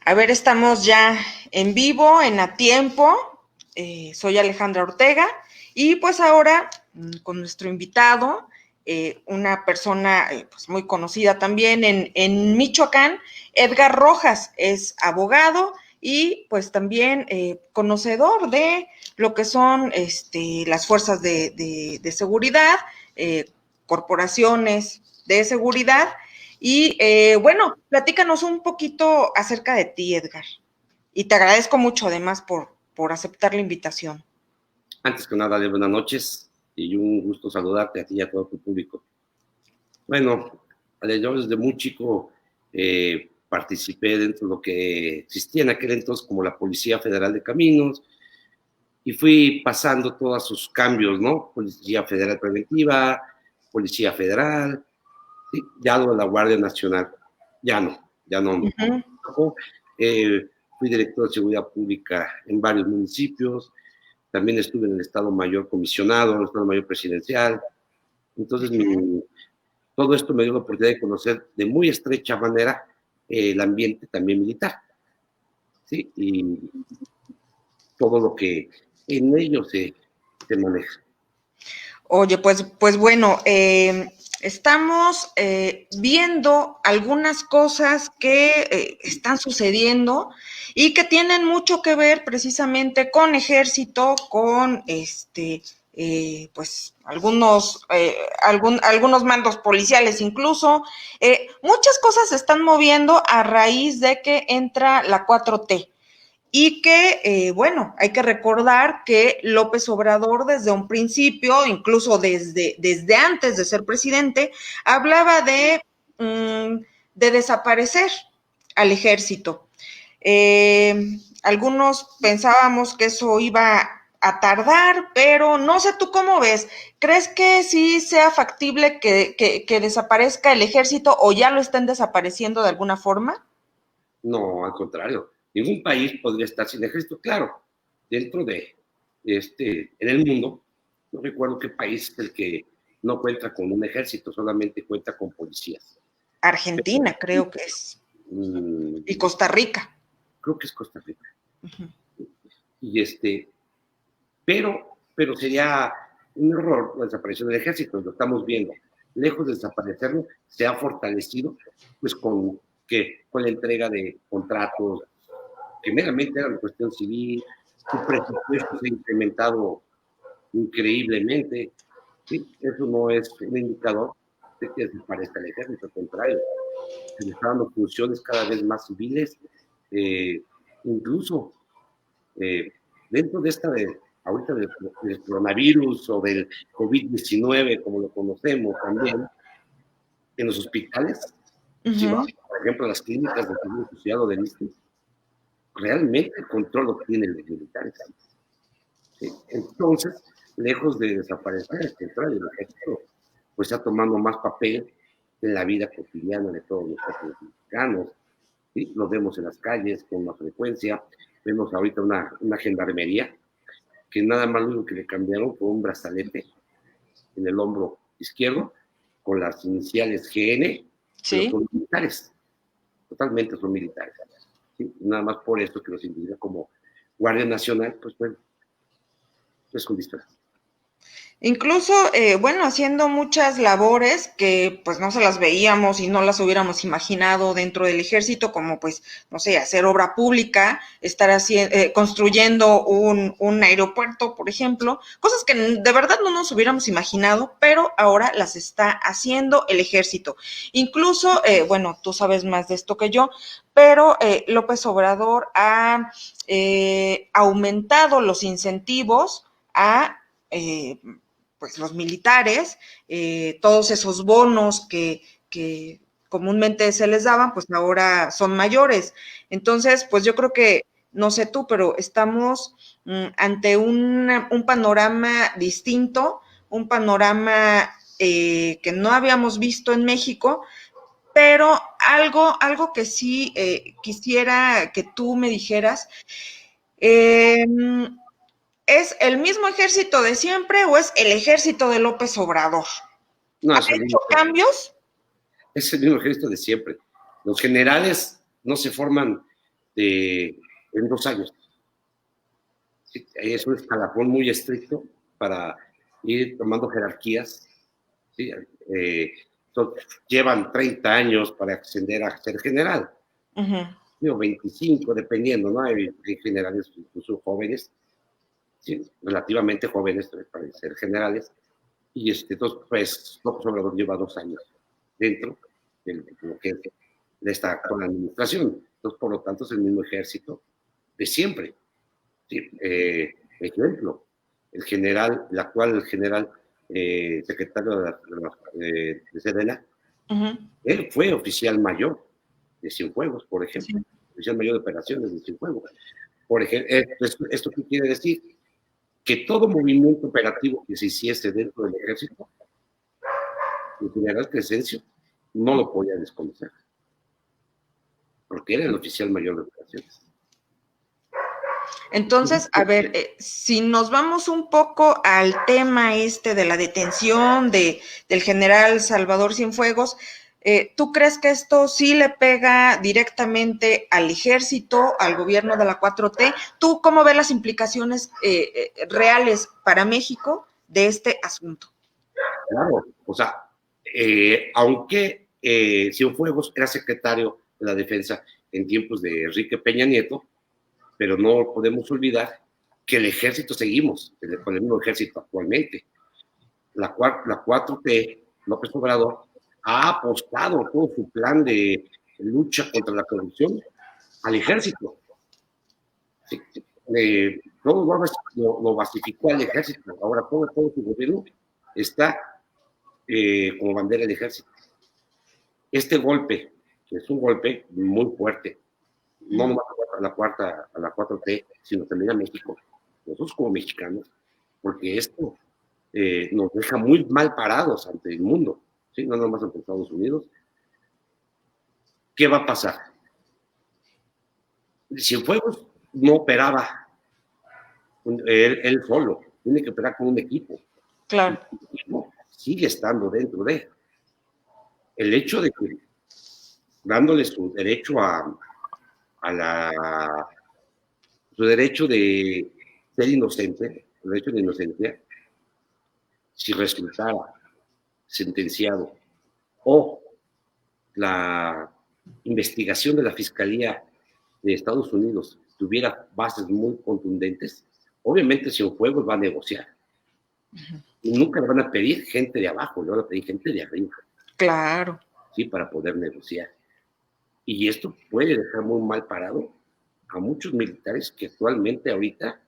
A ver, estamos ya en vivo, en A Tiempo. Soy Alejandra Ortega y pues ahora con nuestro invitado, una persona pues muy conocida también en Michoacán, Edgar Rojas, es abogado y pues también conocedor de lo que son las fuerzas de seguridad, corporaciones de seguridad. Y bueno, platícanos un poquito acerca de ti, Edgar. Y te agradezco mucho además por aceptar la invitación. Antes que nada, buenas noches y un gusto saludarte a ti y a todo tu público. Bueno, yo desde muy chico participé dentro de lo que existía en aquel entonces como la Policía Federal de Caminos y fui pasando todos sus cambios, ¿no? Policía Federal Preventiva, Policía Federal, ¿sí? Ya lo de la Guardia Nacional, ya no. Uh-huh. Fui director de Seguridad Pública en varios municipios, también estuve en el Estado Mayor Comisionado, en el Estado Mayor Presidencial. Entonces, todo esto me dio la oportunidad de conocer de muy estrecha manera el ambiente también militar, ¿sí? Y todo lo que en ello se maneja. Oye, pues bueno, estamos viendo algunas cosas que están sucediendo y que tienen mucho que ver precisamente con ejército, con pues algunos mandos policiales incluso. Muchas cosas se están moviendo a raíz de que entra la 4T. Y que, bueno, hay que recordar que López Obrador desde un principio, incluso desde antes de ser presidente, hablaba de desaparecer al ejército. Algunos pensábamos que eso iba a tardar, pero no sé tú cómo ves. ¿Crees que sí sea factible que desaparezca el ejército o ya lo estén desapareciendo de alguna forma? No, al contrario. Ningún país podría estar sin ejército. Claro, dentro de en el mundo, no recuerdo qué país es el que no cuenta con un ejército, solamente cuenta con policías. Argentina, creo que es. Y Costa Rica. Creo que es Costa Rica. Uh-huh. Y pero sería un error la desaparición del ejército, lo estamos viendo. Lejos de desaparecerlo, se ha fortalecido pues con la entrega de contratos que meramente eran de cuestión civil, su presupuesto se ha incrementado increíblemente, ¿sí? Eso no es un indicador de que desaparezca el ejército, al contrario, se le están dando funciones cada vez más civiles, incluso dentro de ahorita del coronavirus o del COVID-19, como lo conocemos también, en los hospitales, uh-huh. Si vamos, por ejemplo, a las clínicas de Seguro Social o del ISSSTE, realmente el control lo tienen los militares. ¿Sí? Entonces, lejos de desaparecer, al contrario, el ejército pues está tomando más papel en la vida cotidiana de todos nosotros los mexicanos. ¿Sí? Lo vemos en las calles con más frecuencia. Vemos ahorita una gendarmería que nada más lo que le cambiaron fue un brazalete en el hombro izquierdo con las iniciales GN, ¿sí? Pero son militares, totalmente son militares. ¿Sí? Nada más por eso que los indica como Guardia Nacional, pues bueno, es un disfraz. Incluso, bueno, haciendo muchas labores que pues no se las veíamos y no las hubiéramos imaginado dentro del ejército, como pues, no sé, hacer obra pública, estar construyendo un aeropuerto, por ejemplo, cosas que de verdad no nos hubiéramos imaginado, pero ahora las está haciendo el ejército. Incluso, bueno, tú sabes más de esto que yo, pero López Obrador ha aumentado los incentivos a pues los militares, todos esos bonos que comúnmente se les daban, pues ahora son mayores. Entonces, pues yo creo que, no sé tú, pero estamos ante un panorama distinto, un panorama que no habíamos visto en México, pero algo que sí quisiera que tú me dijeras, ¿es el mismo ejército de siempre o es el ejército de López Obrador? No, ¿Ha hecho cambios? Es el mismo ejército de siempre. Los generales no se forman en 2 años. Sí, es un escalafón muy estricto para ir tomando jerarquías. ¿Sí? Llevan 30 años para ascender a ser general. Digo, 25, dependiendo, ¿no? Hay generales incluso jóvenes, ¿sí? Relativamente jóvenes para ser generales. Y entonces, pues, López Obrador lleva 2 años dentro de lo que de esta actual administración. Entonces, por lo tanto, es el mismo ejército de siempre. ¿Sí? Ejemplo, el actual general secretario de Sedena, él fue oficial mayor de Cienfuegos, por ejemplo, oficial mayor de operaciones de Cienfuegos. Por ejemplo, ¿esto qué quiere decir? Que todo movimiento operativo que se hiciese dentro del ejército, el general Crescencio no lo podía desconocer, porque era el oficial mayor de operaciones. Entonces, a ver, si nos vamos un poco al tema de la detención del general Salvador Cienfuegos, ¿tú crees que esto sí le pega directamente al ejército, al gobierno de la 4T? ¿Tú cómo ves las implicaciones reales para México de este asunto? Claro, o sea, aunque Cienfuegos era secretario de la Defensa en tiempos de Enrique Peña Nieto, pero no podemos olvidar que el ejército seguimos, con el mismo ejército actualmente. La 4T, López Obrador, ha apostado todo su plan de lucha contra la corrupción al ejército. Sí, todo lo basificó al ejército. Ahora todo su gobierno está como bandera del ejército. Este golpe, que es un golpe muy fuerte, no nomás a la 4T, sino también a México, nosotros como mexicanos, porque esto nos deja muy mal parados ante el mundo, ¿sí? No nomás ante Estados Unidos. ¿Qué va a pasar? Cienfuegos no operaba él solo, tiene que operar con un equipo. Claro. El equipo sigue estando dentro de el hecho de que dándole su derecho su derecho de ser inocente, el derecho de inocencia, si resultara sentenciado o la investigación de la Fiscalía de Estados Unidos tuviera bases muy contundentes, obviamente Cienfuegos va a negociar. Y nunca le van a pedir gente de abajo, le van a pedir gente de arriba. Claro. ¿Sí? Para poder negociar. Y esto puede dejar muy mal parado a muchos militares que actualmente ahorita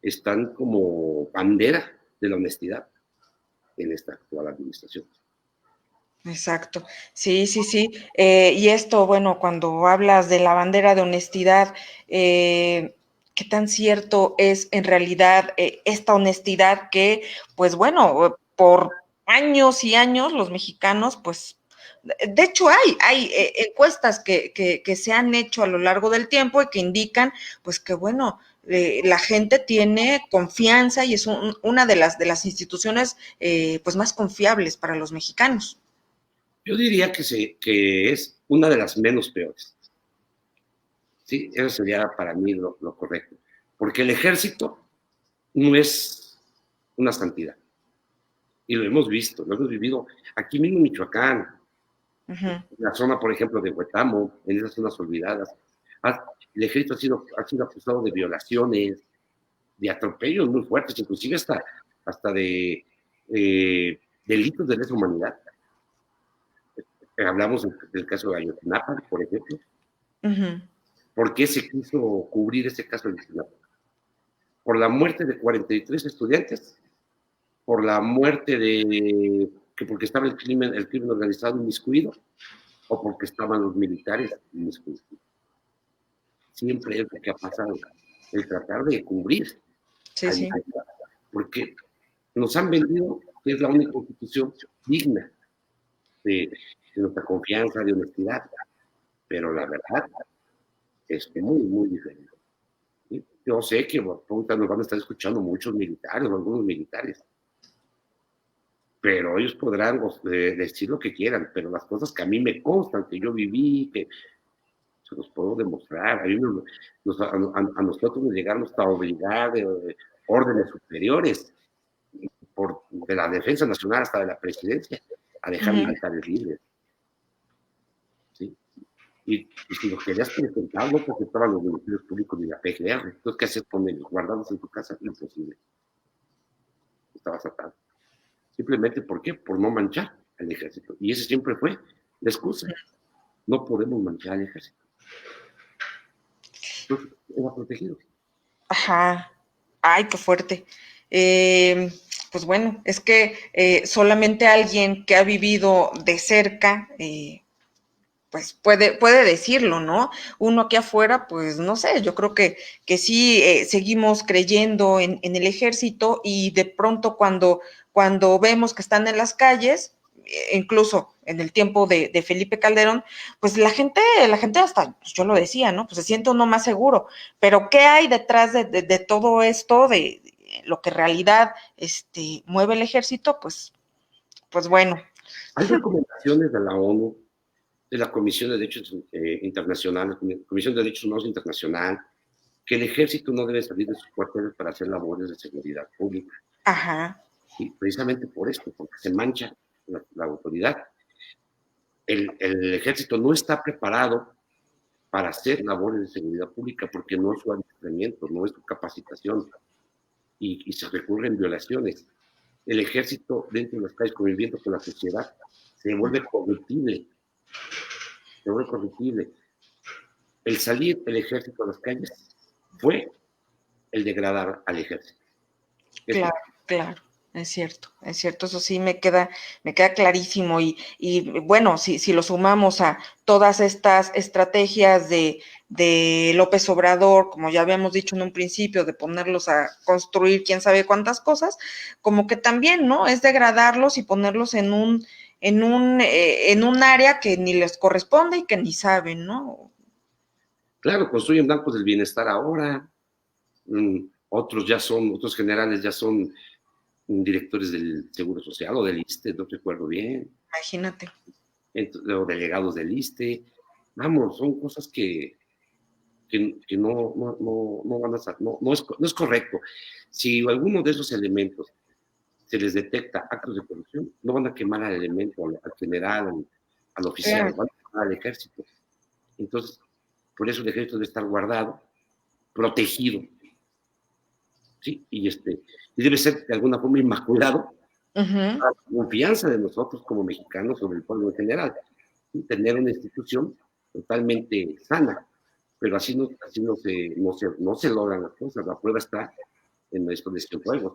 están como bandera de la honestidad en esta actual administración. Exacto, sí, sí, sí. Y esto, bueno, cuando hablas de la bandera de honestidad, ¿qué tan cierto es en realidad esta honestidad que, pues bueno, por años y años los mexicanos, pues, de hecho hay encuestas que se han hecho a lo largo del tiempo y que indican, pues que bueno, la gente tiene confianza y es una de las instituciones pues más confiables para los mexicanos? Yo diría que es una de las menos peores. Sí, eso sería para mí lo correcto. Porque el ejército no es una santidad. Y lo hemos visto, lo hemos vivido aquí mismo en Michoacán, en la zona, por ejemplo, de Huetamo, en esas zonas olvidadas. El ejército ha sido acusado de violaciones, de atropellos muy fuertes, inclusive hasta de delitos de lesa humanidad. Hablamos del caso de Ayotzinapa, por ejemplo. ¿Por qué se quiso cubrir ese caso de Ayotzinapa? Por la muerte de 43 estudiantes, por la muerte porque estaba el crimen organizado inmiscuido, o porque estaban los militares inmiscuidos. Siempre es lo que ha pasado, el tratar de cubrir. Sí, sí. Porque nos han vendido que es la única institución digna de nuestra confianza, de honestidad, pero la verdad es muy, muy diferente. ¿Sí? Yo sé que ahorita nos van a estar escuchando muchos militares o algunos militares, pero ellos podrán decir lo que quieran, pero las cosas que a mí me constan, que yo viví, se los puedo demostrar. A, a nosotros nos llegaron hasta obligar órdenes superiores de la Defensa Nacional hasta de la Presidencia a dejar militares libres. ¿Sí? Y si los querías presentar, no presentaban los ministerios públicos ni la PGR. Entonces, ¿qué haces con ellos? ¿Guardarlos en tu casa? Imposible. Estabas atado. Simplemente, ¿por qué? Por no manchar al ejército. Y ese siempre fue la excusa. No podemos manchar al ejército. Entonces, era protegido. Ajá. Ay, qué fuerte. Pues bueno, es que solamente alguien que ha vivido de cerca, pues puede decirlo, ¿no? Uno aquí afuera, pues no sé, yo creo que sí seguimos creyendo en el ejército y de pronto cuando vemos que están en las calles, incluso en el tiempo de Felipe Calderón, pues la gente hasta, pues yo lo decía, ¿no? Pues se siente uno más seguro, pero ¿qué hay detrás de todo esto, de lo que en realidad mueve el ejército? Pues bueno. Hay recomendaciones de la ONU, de la Comisión de Derechos Internacionales, Comisión de Derechos Humanos Internacional, que el ejército no debe salir de sus cuarteles para hacer labores de seguridad pública. Ajá. Y precisamente por esto, porque se mancha la autoridad. El ejército no está preparado para hacer labores de seguridad pública porque no es su adiestramiento, no es su capacitación y se recurren violaciones. El ejército dentro de las calles conviviendo con la sociedad se vuelve corruptible. Se vuelve corruptible. El salir el ejército a las calles fue el degradar al ejército. Claro, claro, es cierto, eso sí me queda clarísimo y bueno, si lo sumamos a todas estas estrategias de López Obrador, como ya habíamos dicho en un principio, de ponerlos a construir quién sabe cuántas cosas, como que también, ¿no? Es degradarlos y ponerlos en un área que ni les corresponde y que ni saben, ¿no? Claro, construyen bancos del bienestar ahora, otros generales ya son directores del Seguro Social o del ISSSTE, no recuerdo bien. Imagínate. O delegados del ISSSTE. Vamos, son cosas que no van a ser, no es correcto. Si alguno de esos elementos se les detecta actos de corrupción, no van a quemar al elemento, al general, al oficial, van a quemar al ejército. Entonces, por eso el ejército debe estar guardado, protegido, ¿sí? Y debe ser de alguna forma inmaculado, para la confianza de nosotros como mexicanos sobre el pueblo en general, y tener una institución totalmente sana, pero así no se logran las cosas. La prueba está en estos Cienfuegos.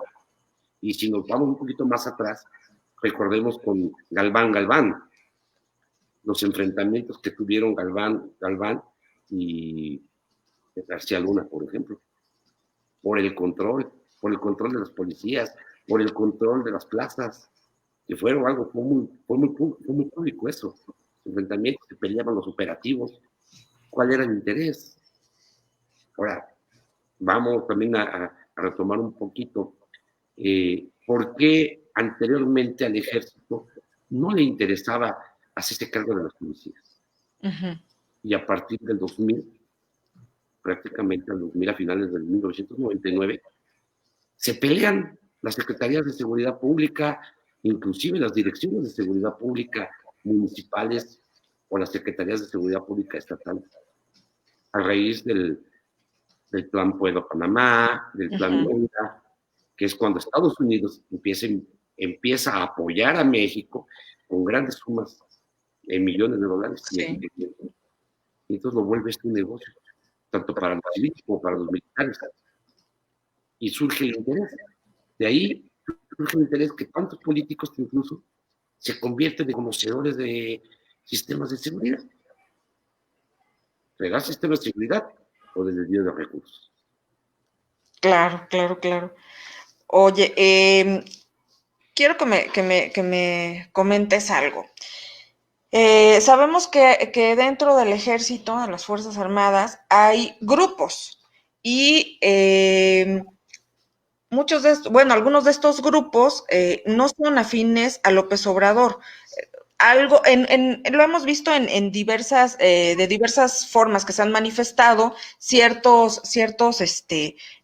Y si nos vamos un poquito más atrás, recordemos con Galván, los enfrentamientos que tuvieron Galván y García Luna, por ejemplo, por el control de las policías, por el control de las plazas, que fueron algo, fue muy público eso, los enfrentamientos, se peleaban los operativos, ¿cuál era el interés? Ahora, vamos también a retomar un poquito, ¿por qué anteriormente al ejército no le interesaba hacerse cargo de las policías? Y a partir del 2000, prácticamente al 2000, a finales del 1999, se pelean las secretarías de seguridad pública, inclusive las direcciones de seguridad pública municipales o las secretarías de seguridad pública estatales, a raíz del plan Pueblo Panamá, del plan Mérida, que es cuando Estados Unidos empieza a apoyar a México con grandes sumas en millones de dólares. Sí. Y entonces lo vuelve un negocio, tanto para los civiles como para los militares. Y surge el interés. De ahí surge el interés que tantos políticos incluso se convierten en conocedores de sistemas de seguridad. ¿Será sistemas de seguridad o de desvío de recursos? Claro. Oye, quiero que me comentes algo. Sabemos que dentro del ejército, de las Fuerzas Armadas, hay grupos y algunos de estos grupos no son afines a López Obrador. algo, lo hemos visto en diversas, de diversas formas que se han manifestado ciertos,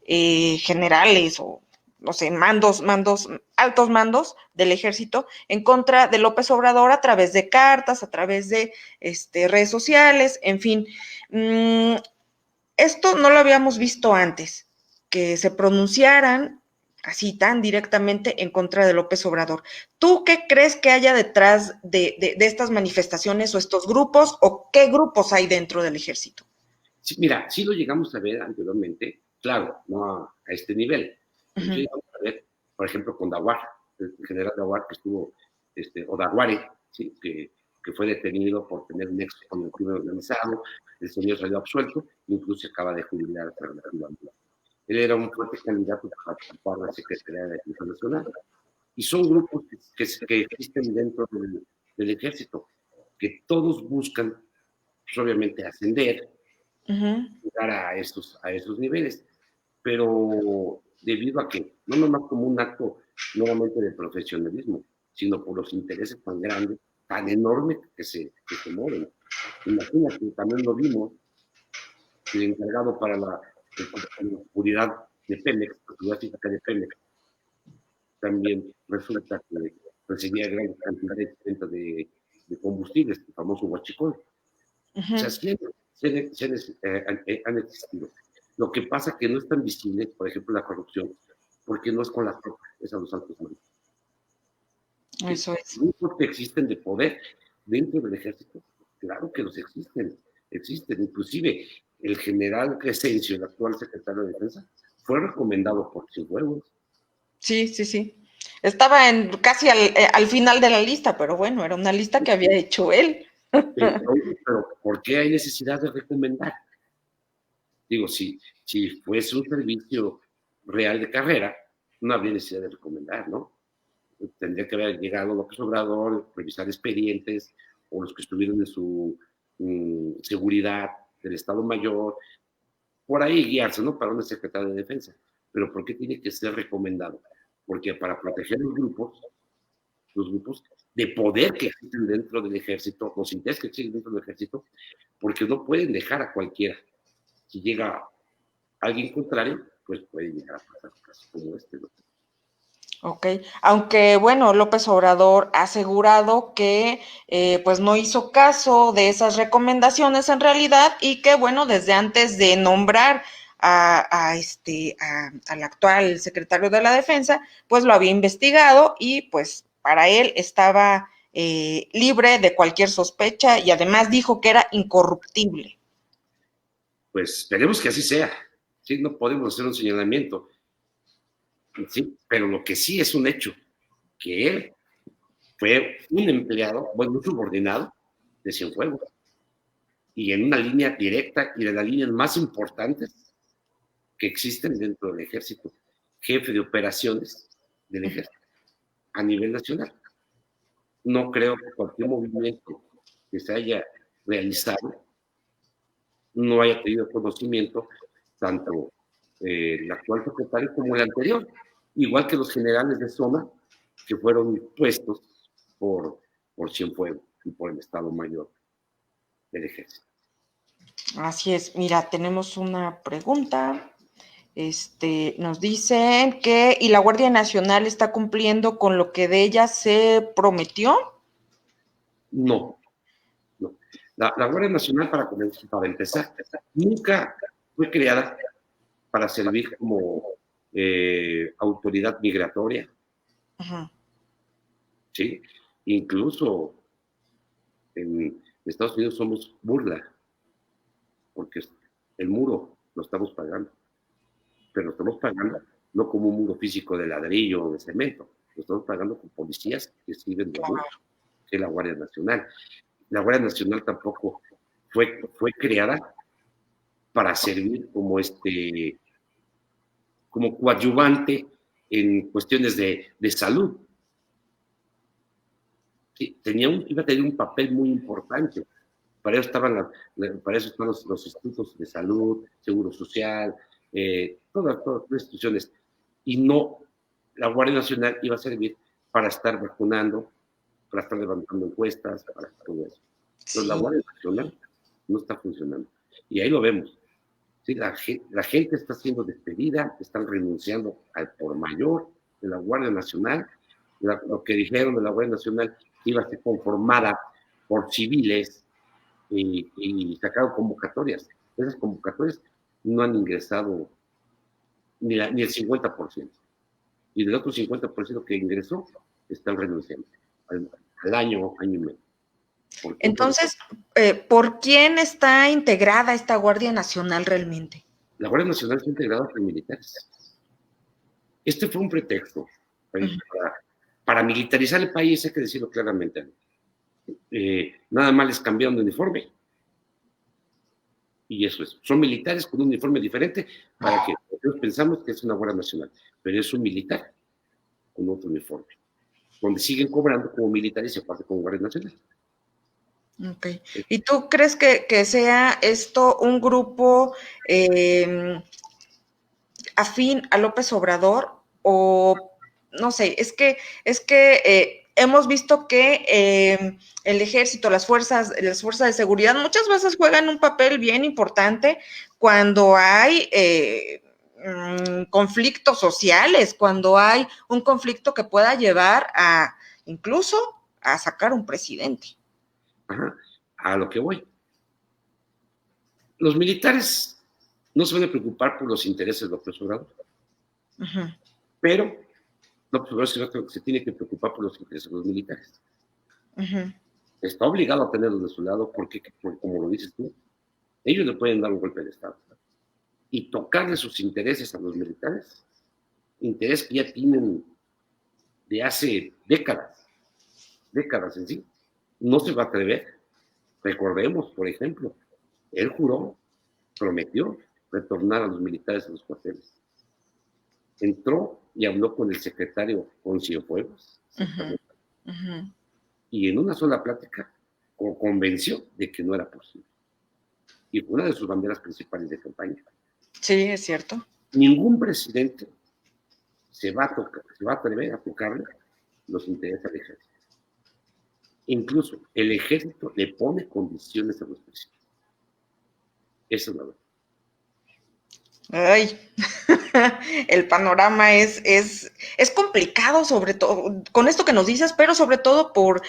generales o, no sé, altos mandos del ejército en contra de López Obrador a través de cartas, a través de redes sociales, en fin. Esto no lo habíamos visto antes, que se pronunciaran así tan directamente en contra de López Obrador. ¿Tú qué crees que haya detrás de estas manifestaciones o estos grupos o qué grupos hay dentro del ejército? Sí, mira, sí lo llegamos a ver anteriormente, claro, no a este nivel. Pero sí llegamos a ver, por ejemplo, con Daguar, el general Daguar que estuvo, o Daguare, ¿sí? que fue detenido por tener nexo con el crimen organizado, el señor salió absuelto, incluso se acaba de jubilar relativamente. Él era un fuerte candidato para ocupar la Secretaría de Defensa Nacional. Y son grupos que existen dentro del ejército, que todos buscan, pues, obviamente, ascender, llegar a esos niveles, pero debido a que, no nomás como un acto nuevamente de profesionalismo, sino por los intereses tan grandes, tan enormes que se mueven. Imagínate, también lo vimos, el encargado para la seguridad de Pemex, la seguridad física de Pemex, también resulta que recibía grandes cantidades de combustibles, el famoso huachicol. O sea, sí, han existido. Lo que pasa es que no es tan visible, por ejemplo, la corrupción, porque no es con la tropa, es a los altos mandos. Eso es. Grupos que existen de poder dentro del ejército, claro que los existen, existen. Inclusive el general Crescencio, el actual secretario de Defensa, fue recomendado por Cienfuegos. Sí, sí, sí. Estaba casi al final de la lista, pero bueno, era una lista que había hecho él. Pero ¿por qué hay necesidad de recomendar? Digo, si fuese un servicio real de carrera, no habría necesidad de recomendar, ¿no? Tendría que haber llegado López Obrador, revisar expedientes, o los que estuvieron en su seguridad del Estado Mayor, por ahí guiarse, ¿no? Para una secretaria de Defensa. Pero ¿por qué tiene que ser recomendado? Porque para proteger los grupos de poder que existen dentro del ejército, los intereses que existen dentro del ejército, porque no pueden dejar a cualquiera. Si llega alguien contrario, pues puede llegar a pasar casos como este, ¿no? Ok, aunque bueno, López Obrador ha asegurado que pues no hizo caso de esas recomendaciones en realidad y que bueno, desde antes de nombrar al actual secretario de la Defensa, pues lo había investigado y pues para él estaba libre de cualquier sospecha y además dijo que era incorruptible. Pues esperemos que así sea. Sí, no podemos hacer un señalamiento, sí, pero lo que sí es un hecho, que él fue un empleado, bueno, un subordinado de Cienfuegos, y en una línea directa y de las líneas más importantes que existen dentro del ejército, jefe de operaciones del ejército a nivel nacional. No creo que cualquier movimiento que se haya realizado no haya tenido conocimiento tanto el actual secretario como el anterior, igual que los generales de zona que fueron puestos por Cienfuegos y por el Estado Mayor del Ejército. Así es, mira, tenemos una pregunta. Nos dicen que, ¿y la Guardia Nacional está cumpliendo con lo que de ella se prometió? No, no. La Guardia Nacional, para empezar, nunca fue creada para servir como autoridad migratoria, Ajá. ¿sí? Incluso en Estados Unidos somos burla, porque el muro lo estamos pagando, pero lo estamos pagando no como un muro físico de ladrillo o de cemento, lo estamos pagando con policías que sirven de muro, que es la Guardia Nacional. La Guardia Nacional tampoco fue creada para servir como coadyuvante en cuestiones de salud. Sí, iba a tener un papel muy importante. Para eso para eso están los institutos de salud, seguro social, todas las instituciones. Y no, la Guardia Nacional iba a servir para estar vacunando, para estar levantando encuestas, para todo eso. Pero Sí. la Guardia Nacional no está funcionando. Y ahí lo vemos. Sí, la gente está siendo despedida, están renunciando al por mayor de la Guardia Nacional. Lo que dijeron de la Guardia Nacional iba a ser conformada por civiles y sacaron convocatorias. Esas convocatorias no han ingresado ni el 50%. Y del otro 50% que ingresó, están renunciando al año y medio. Entonces, ¿por quién está integrada esta Guardia Nacional realmente? La Guardia Nacional está integrada por militares. Este fue un pretexto para militarizar el país, hay que decirlo claramente. Nada más les cambiaron de uniforme. Y eso es. Son militares con un uniforme diferente para que nosotros pensamos que es una Guardia Nacional, pero es un militar con otro uniforme, donde siguen cobrando como militares y aparte como Guardia Nacional. Ok. ¿Y tú crees que sea esto un grupo afín a López Obrador? O no sé, es que hemos visto que el ejército, las fuerzas de seguridad muchas veces juegan un papel bien importante cuando hay conflictos sociales, cuando hay un conflicto que pueda llevar a incluso a sacar un presidente. Ajá, a lo que voy. Los militares no se van a preocupar por los intereses de López Obrador, pero López Obrador se tiene que preocupar por los intereses de los militares. Está obligado a tenerlos de su lado porque, como lo dices tú, ellos le pueden dar un golpe de Estado y tocarle sus intereses a los militares, intereses que ya tienen de hace décadas en sí. No se va a atrever. Recordemos, por ejemplo, él prometió retornar a los militares a los cuarteles. Entró y habló con el secretario con Cienfuegos, y en una sola plática convenció de que no era posible. Y fue una de sus banderas principales de campaña. Sí, es cierto. Ningún presidente se va a atrever a tocarle los intereses al ejército. Incluso el ejército le pone condiciones a los presidentes. Eso es la verdad. Ay, el panorama es complicado, sobre todo con esto que nos dices, pero sobre todo por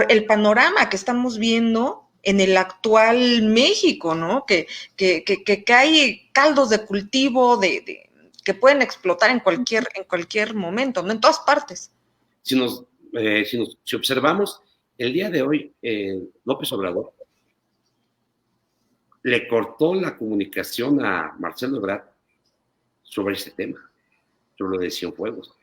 el panorama que estamos viendo en el actual México, ¿no? Que hay caldos de cultivo que pueden explotar en cualquier momento, ¿no? En todas partes. Si observamos, el día de hoy, López Obrador le cortó la comunicación a Marcelo Ebrard sobre este tema, sobre lo de Cienfuegos,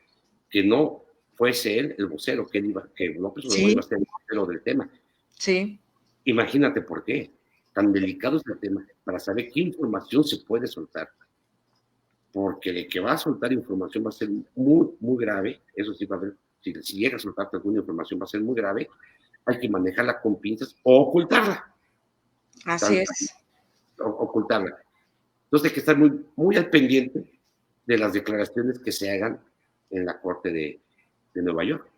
que no fuese él el vocero, que López Obrador iba a ser el vocero del tema. Sí. Imagínate por qué, tan delicado es el tema, para saber qué información se puede soltar, porque el que va a soltar información va a ser muy, muy grave, eso sí va a haber, si llega a soltar alguna información va a ser muy grave, hay que manejarla con pinzas o ocultarla. Así es. Ocultarla. Entonces hay que estar muy, muy al pendiente de las declaraciones que se hagan en la Corte de Nueva York.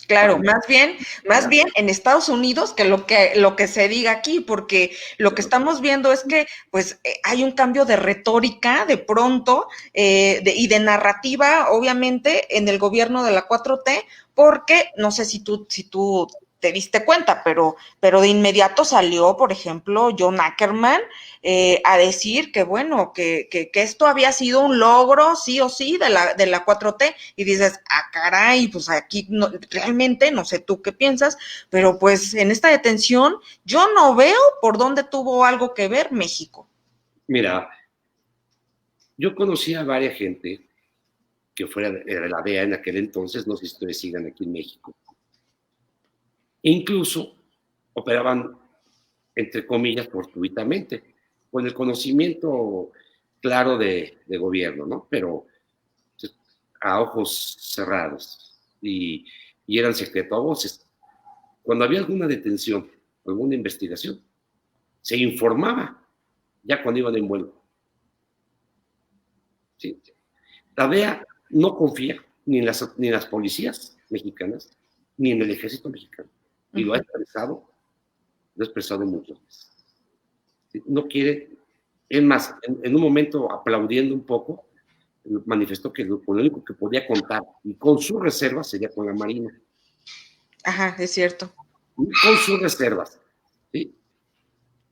Claro, más bien en Estados Unidos que lo que se diga aquí, porque lo que estamos viendo es que pues hay un cambio de retórica de pronto y de narrativa, obviamente, en el gobierno de la 4T, porque no sé si tú te diste cuenta, pero de inmediato salió, por ejemplo, John Ackerman a decir que bueno, que esto había sido un logro sí o sí de la 4T, y dices, caray, pues aquí no, realmente, no sé tú qué piensas, pero pues en esta detención yo no veo por dónde tuvo algo que ver México. Mira, yo conocí a varias gente que fuera de la DEA en aquel entonces, no sé si ustedes sigan aquí en México, e incluso operaban, entre comillas, fortuitamente, con el conocimiento claro de gobierno, ¿no? Pero a ojos cerrados y eran secretavoces. Cuando había alguna detención, alguna investigación, se informaba ya cuando iban en vuelo. La DEA no confía ni en las policías mexicanas, ni en el ejército mexicano. Y lo ha expresado muchas veces. ¿Sí? No quiere, es más, en un momento aplaudiendo un poco, manifestó que con lo único que podía contar y con sus reservas sería con la Marina. Ajá, es cierto. Con sus reservas. ¿Sí?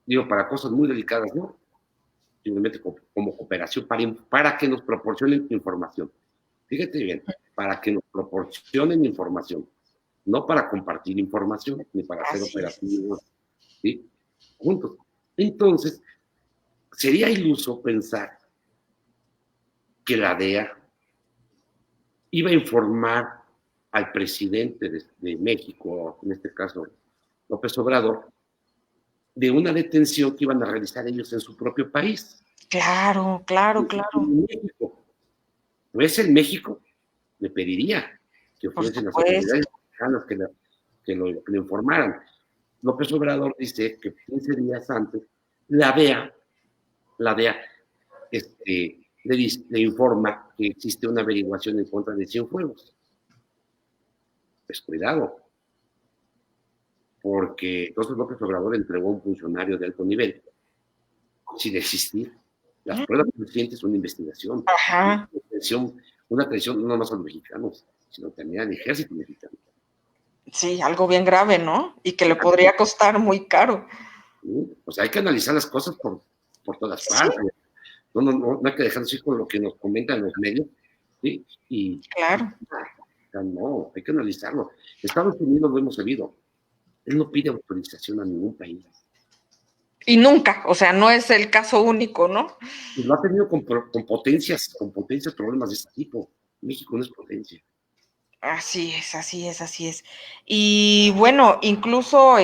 Digo, para cosas muy delicadas, ¿no? Simplemente como cooperación para que nos proporcionen información. Fíjate bien, para que nos proporcionen información, no para compartir información, ni para hacer Así es. operativos, ¿sí? Juntos. Entonces, sería iluso pensar que la DEA iba a informar al presidente de México, en este caso López Obrador, de una detención que iban a realizar ellos en su propio país. Claro, claro, claro. En México. Pues en México le pediría que Por fuesen las supuesto. autoridades mexicanas que lo informaran. López Obrador dice que 15 días antes la DEA le informa que existe una averiguación en contra de Cienfuegos. Pues cuidado, porque entonces López Obrador entregó a un funcionario de alto nivel sin existir. Las pruebas suficientes son una investigación. Ajá. Una atención no más a los mexicanos, sino también al ejército mexicano. Sí, algo bien grave, ¿no? Y que le podría costar muy caro. ¿Sí? O sea, hay que analizar las cosas por todas Sí, partes. No hay que dejarnos ir con lo que nos comentan los medios. ¿Sí? claro. No, hay que analizarlo. Estados Unidos lo hemos sabido. Él no pide autorización a ningún país. Y nunca, o sea, no es el caso único, ¿no? Y lo ha tenido con potencias problemas de este tipo. México no es potencia. Así es, así es, así es. Y bueno, incluso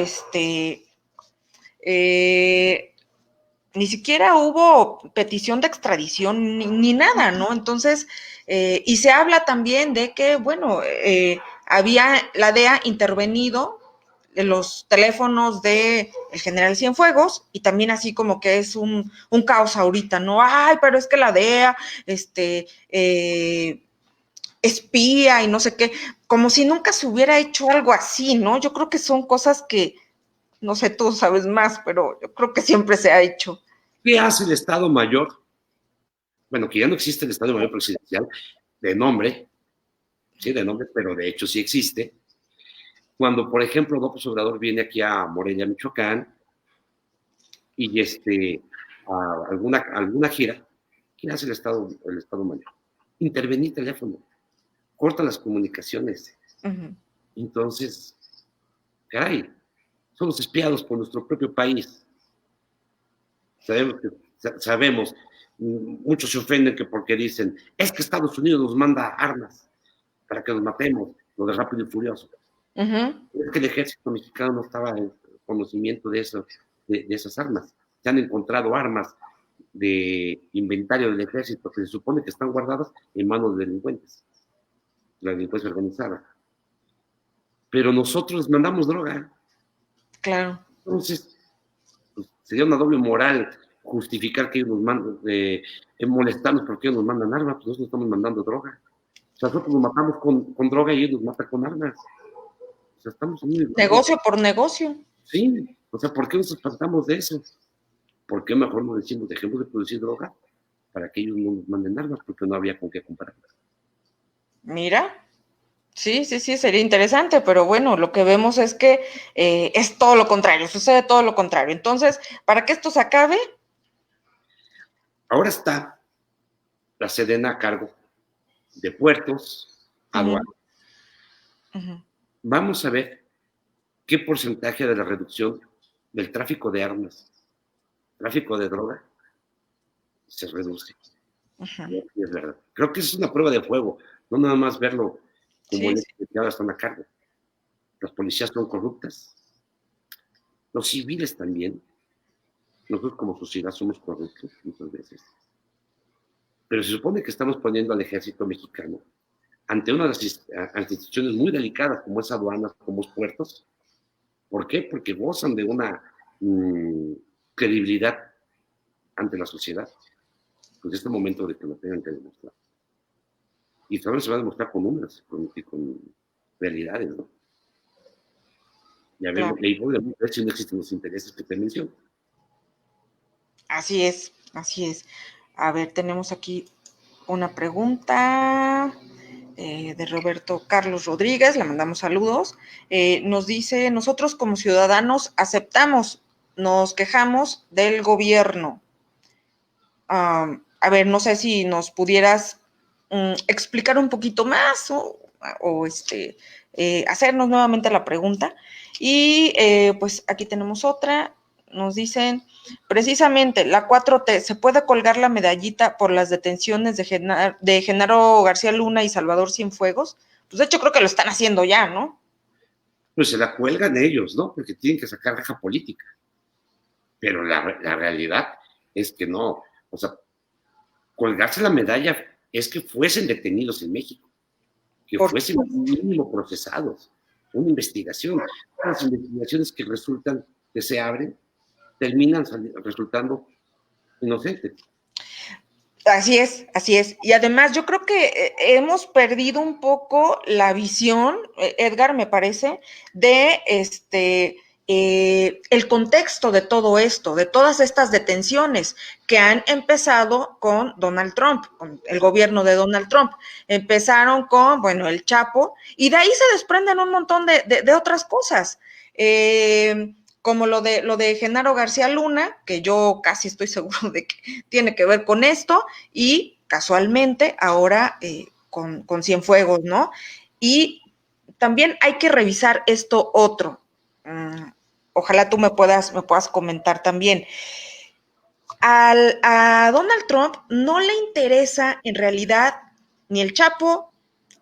ni siquiera hubo petición de extradición ni nada, ¿no? Entonces, y se habla también de que, bueno, había la DEA intervenido en los teléfonos de el general Cienfuegos y también así como que es un caos ahorita, ¿no? Ay, pero es que la DEA, espía y no sé qué, como si nunca se hubiera hecho algo así, ¿no? Yo creo que son cosas que, no sé, tú sabes más, pero yo creo que siempre se ha hecho. ¿Qué hace el Estado Mayor? Bueno, que ya no existe el Estado Mayor Presidencial de nombre, sí, de nombre, pero de hecho sí existe. Cuando, por ejemplo, López Obrador viene aquí a Morelia, Michoacán, y a alguna gira, ¿qué hace el Estado Mayor? Intervenir teléfono, corta las comunicaciones. Uh-huh. Entonces, caray, somos espiados por nuestro propio país. Sabemos, muchos se ofenden que porque dicen, es que Estados Unidos nos manda armas para que nos matemos, lo de Rápido y Furioso. Uh-huh. Es que el ejército mexicano no estaba en conocimiento de esas armas. Se han encontrado armas de inventario del ejército que se supone que están guardadas en manos de delincuentes, la delincuencia organizada. Pero nosotros mandamos droga. Claro. Entonces, pues, sería una doble moral justificar que ellos nos mandan, molestarnos porque ellos nos mandan armas, pues nosotros estamos mandando droga. O sea, nosotros nos matamos con droga y ellos nos matan con armas. O sea, estamos muy... Negocio por negocio. Sí, o sea, ¿por qué nos espantamos de eso? ¿Por qué mejor no decimos, dejemos de producir droga para que ellos no nos manden armas? Porque no había con qué comprarlas. Mira, sí, sí, sí, sería interesante, pero bueno, lo que vemos es que es todo lo contrario, sucede todo lo contrario. Entonces, para que esto se acabe, Ahora está la Sedena a cargo de puertos, aduanas. uh-huh. Vamos a ver qué porcentaje de la reducción del tráfico de armas, tráfico de droga, se reduce. Uh-huh. Es verdad. Creo que es una prueba de fuego, no nada más verlo como Sí, el sí. que ahora están a cargo. Las policías son corruptas, los civiles también. Nosotros como sociedad somos corruptos muchas veces. Pero se supone que estamos poniendo al ejército mexicano ante una de las instituciones muy delicadas como es aduanas, como es puertos. ¿Por qué? Porque gozan de una credibilidad ante la sociedad. Pues es el momento de que lo tengan que demostrar. Y también se va a demostrar con números, con realidades, ¿no? Ya claro. vemos, y podemos ver si no existen los intereses que te menciono. Así es, así es. A ver, tenemos aquí una pregunta de Roberto Carlos Rodríguez, le mandamos saludos. Nos dice, nosotros como ciudadanos aceptamos, nos quejamos del gobierno. A ver, no sé si nos pudieras explicar un poquito más o hacernos nuevamente la pregunta. Y pues aquí tenemos otra. Nos dicen, precisamente, la 4T, ¿se puede colgar la medallita por las detenciones de Genaro García Luna y Salvador Cienfuegos? Pues de hecho creo que lo están haciendo ya, ¿no? Pues se la cuelgan ellos, ¿no? Porque tienen que sacar raja política. Pero la realidad es que no. O sea, colgarse la medalla es que fuesen detenidos en México, que Por fuesen mínimo procesados, una investigación. Las investigaciones que resultan, que se abren, terminan resultando inocentes. Así es, así es. Y además yo creo que hemos perdido un poco la visión, Edgar, me parece, de el contexto de todo esto, de todas estas detenciones que han empezado con Donald Trump, con el gobierno de Donald Trump. Empezaron con, bueno, el Chapo, y de ahí se desprenden un montón de otras cosas. Como lo de Genaro García Luna, que yo casi estoy seguro de que tiene que ver con esto, y casualmente ahora con Cienfuegos, ¿no? Y también hay que revisar esto otro. Ojalá tú me puedas comentar también. A Donald Trump no le interesa en realidad ni el Chapo,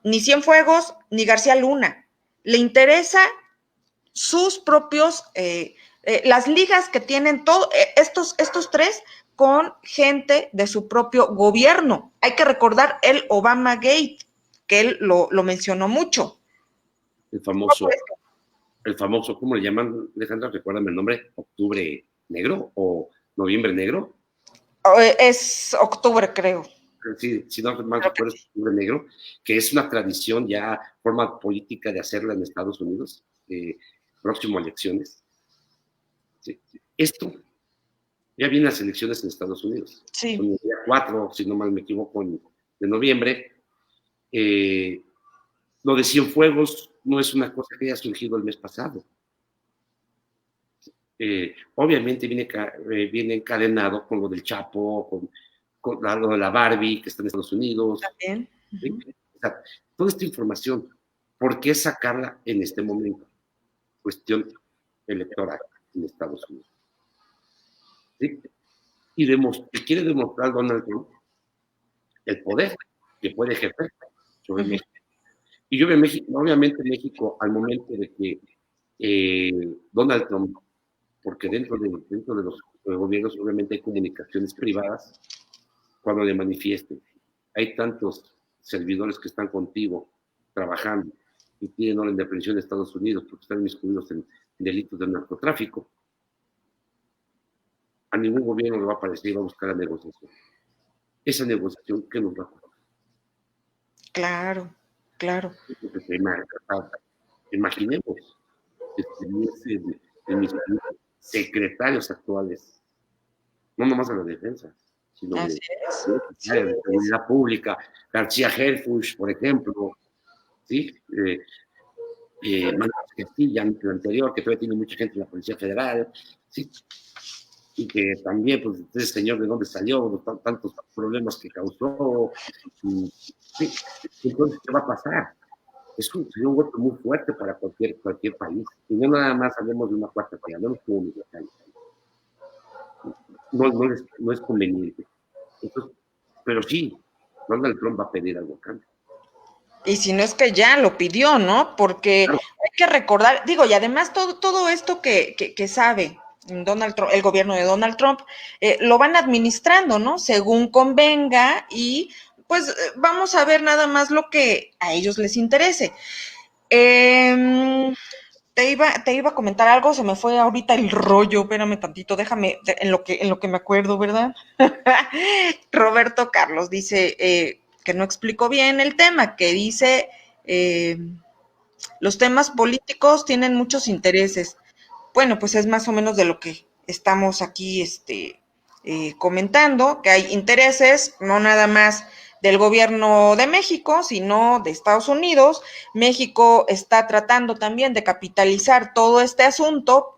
ni Cienfuegos, ni García Luna. Le interesa sus propios, las ligas que tienen todos estos tres con gente de su propio gobierno. Hay que recordar el Obama Gate, que él lo mencionó mucho. El famoso, ¿cómo le llaman, Alejandra? Recuérdame el nombre, ¿Octubre Negro o Noviembre Negro? Es octubre, creo. Sí, si no mal recuerdo, es Octubre Negro, que es una tradición ya, forma política de hacerla en Estados Unidos, próximo a elecciones. Sí. Esto ya vienen las elecciones en Estados Unidos. Sí. Son el día 4, si no mal me equivoco, de noviembre. Lo de Cienfuegos no es una cosa que haya surgido el mes pasado. Obviamente viene encadenado con lo del Chapo, con lo de la Barbie que está en Estados Unidos. También. ¿Sí? O sea, toda esta información, ¿por qué sacarla en este momento? Cuestión electoral en Estados Unidos. ¿Sí? Y quiere demostrar Donald Trump el poder que puede ejercer sobre México. Y obviamente México, al momento de que Donald Trump, porque dentro de los gobiernos obviamente hay comunicaciones privadas, cuando le manifiesten, hay tantos servidores que están contigo trabajando y tienen orden de aprehensión de Estados Unidos porque están inmiscuidos en delitos de narcotráfico, a ningún gobierno le va a parecer y va a buscar la negociación. Esa negociación, ¿qué nos va a costar? Claro, claro. Imaginemos que de mis secretarios actuales, no nomás de la defensa, sino de seguridad pública, García Herfush, por ejemplo, ¿sí? Manuel Castilla, el anterior, que todavía tiene mucha gente en la Policía Federal, ¿sí? Y que también, pues, ese señor de dónde salió, tantos problemas que causó, ¿sí? Entonces, ¿qué va a pasar? Sería un golpe muy fuerte para cualquier país. Y no nada más hablemos de una cuarta que hablemos como mexicanos. No es conveniente. Entonces, pero sí, Donald Trump va a pedir algo a cambio. Y si no es que ya lo pidió, ¿no? Porque Claro. hay que recordar, digo, y además todo esto que sabe Donald Trump, el gobierno de Donald Trump, lo van administrando, ¿no? Según convenga y pues vamos a ver nada más lo que a ellos les interese. Te iba a comentar algo, se me fue ahorita el rollo, espérame tantito, déjame, en lo que me acuerdo, ¿verdad? Roberto Carlos dice que no explicó bien el tema, que dice Los temas políticos tienen muchos intereses. Bueno, pues es más o menos de lo que estamos aquí comentando, que hay intereses, no nada más del gobierno de México, sino de Estados Unidos. México está tratando también de capitalizar todo este asunto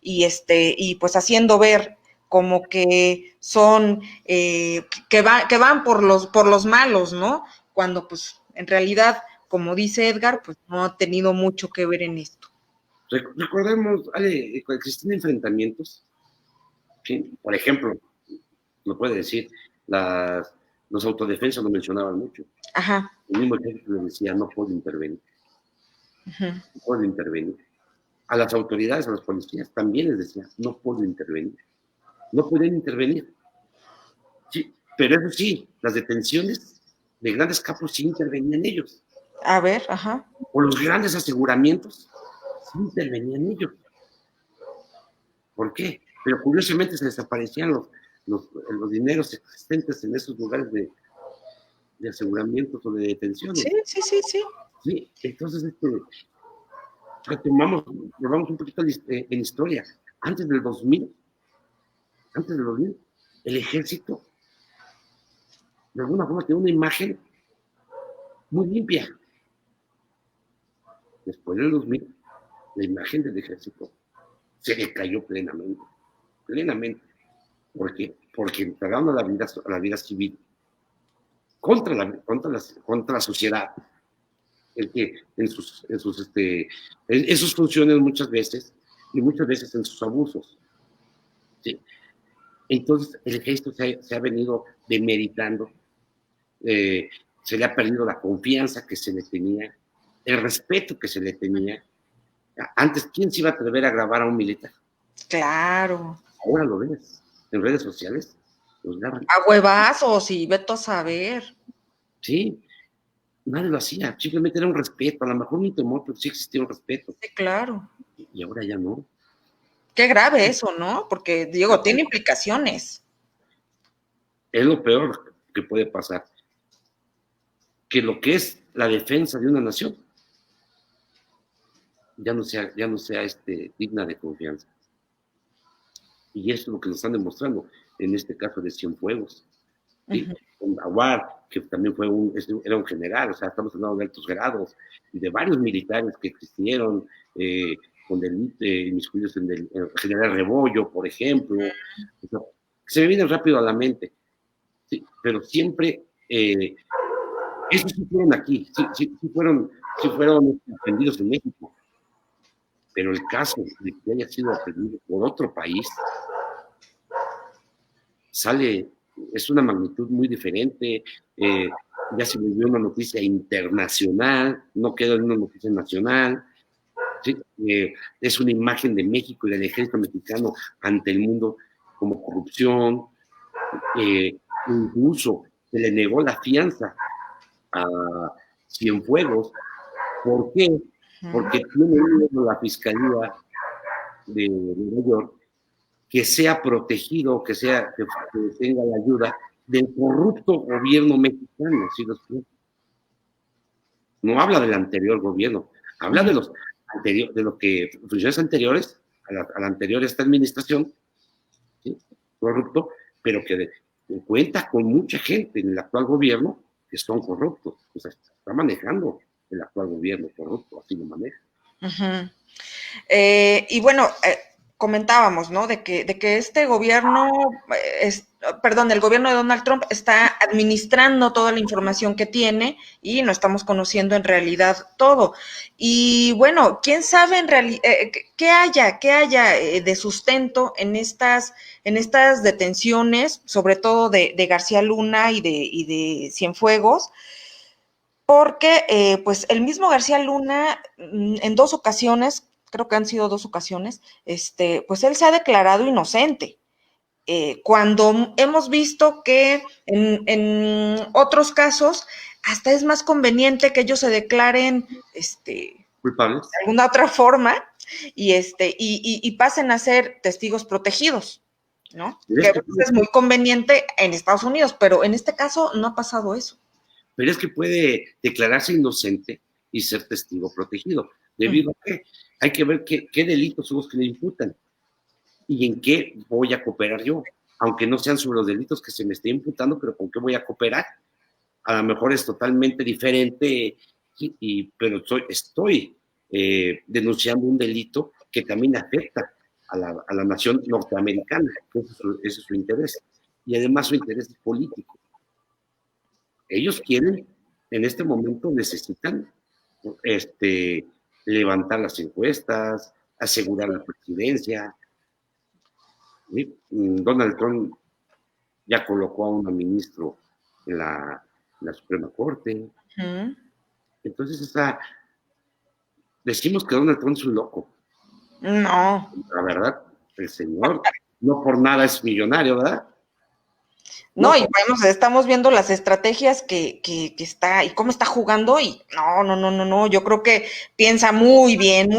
y pues haciendo ver como que son, que van por los malos, ¿no? Cuando pues en realidad, como dice Edgar, pues no ha tenido mucho que ver en esto. Recordemos, Ale, existen enfrentamientos, ¿sí? Por ejemplo, lo puede decir, los autodefensas lo mencionaban mucho. Ajá. El mismo ejército le decía, no puedo intervenir, no puedo intervenir. A las autoridades, a las policías, también les decía, no puedo intervenir, no pueden intervenir. Sí, pero eso sí, las detenciones de grandes capos sí intervenían ellos. A ver, ajá. O los grandes aseguramientos sí intervenían ellos. ¿Por qué? Pero curiosamente se desaparecían los dineros existentes en esos lugares de aseguramientos o de detenciones. Sí, sí, sí, sí. Sí, entonces retomamos un poquito en historia. Antes del 2000, el ejército de alguna forma tiene una imagen muy limpia. Después del 2000, la imagen del ejército se decayó plenamente, plenamente. ¿Por qué? Porque entraron a la vida civil contra la sociedad, el que en sus funciones muchas veces, y muchas veces en sus abusos. ¿Sí? Entonces, el ejército se ha venido demeritando, se le ha perdido la confianza que se le tenía, el respeto que se le tenía. Antes, ¿quién se iba a atrever a grabar a un militar? Claro. Ahora lo ves en redes sociales, los graban. A huevazos y veto a saber. Sí, nadie lo hacía, simplemente era un respeto, a lo mejor un temor, pero sí existía un respeto. Sí, claro. Y ahora ya no. Qué grave eso, ¿no? Porque, digo, tiene implicaciones. Es lo peor que puede pasar, que lo que es la defensa de una nación ya no sea digna de confianza. Y eso es lo que nos están demostrando en este caso de Cienfuegos. ¿Sí? Con Aguar, que también era un general, o sea, estamos hablando de altos grados, y de varios militares que existieron, con inmiscuidos en el general Rebollo, por ejemplo. O sea, se me viene rápido a la mente, ¿sí? Pero siempre, esos sí fueron aquí, sí fueron aprendidos en México, pero el caso de que haya sido aprendido por otro país, es una magnitud muy diferente, ya se volvió una noticia internacional, no queda en una noticia nacional, ¿sí? Es una imagen de México y del ejército mexicano ante el mundo como corrupción, incluso se le negó la fianza a Cienfuegos. ¿Por qué? Porque tiene la Fiscalía de Nueva York que sea protegido, que tenga la ayuda del corrupto gobierno mexicano. ¿Sí? No habla del anterior gobierno, habla de los funciones anteriores a la anterior esta administración, ¿sí? Corrupto, pero que cuenta con mucha gente en el actual gobierno que son corruptos. O sea, está manejando el actual gobierno corrupto, así lo maneja. Y bueno, comentábamos, ¿no? De que este gobierno, el gobierno de Donald Trump está administrando toda la información que tiene y no estamos conociendo en realidad todo. Y bueno, quién sabe en realidad qué haya de sustento en estas detenciones, sobre todo de García Luna y de Cienfuegos. Porque pues el mismo García Luna en 2 ocasiones, creo que han sido 2 ocasiones, pues él se ha declarado inocente. Cuando hemos visto que en otros casos hasta es más conveniente que ellos se declaren culpables de alguna otra forma y pasen a ser testigos protegidos, ¿no? Que es muy conveniente en Estados Unidos, pero en este caso no ha pasado eso. Pero es que puede declararse inocente y ser testigo protegido. Debido a que hay que ver qué delitos son los que le imputan y en qué voy a cooperar yo, aunque no sean sobre los delitos que se me esté imputando, pero con qué voy a cooperar. A lo mejor es totalmente diferente, pero estoy denunciando un delito que también afecta a la nación norteamericana. Ese es su interés. Y además su interés es político. Ellos quieren, en este momento necesitan levantar las encuestas, asegurar la presidencia. ¿Sí? Donald Trump ya colocó a un ministro en la Suprema Corte. Entonces, decimos que Donald Trump es un loco. No. La verdad, el señor no por nada es millonario, ¿verdad? No, y bueno, estamos viendo las estrategias que está y cómo está jugando y no, yo creo que piensa muy bien,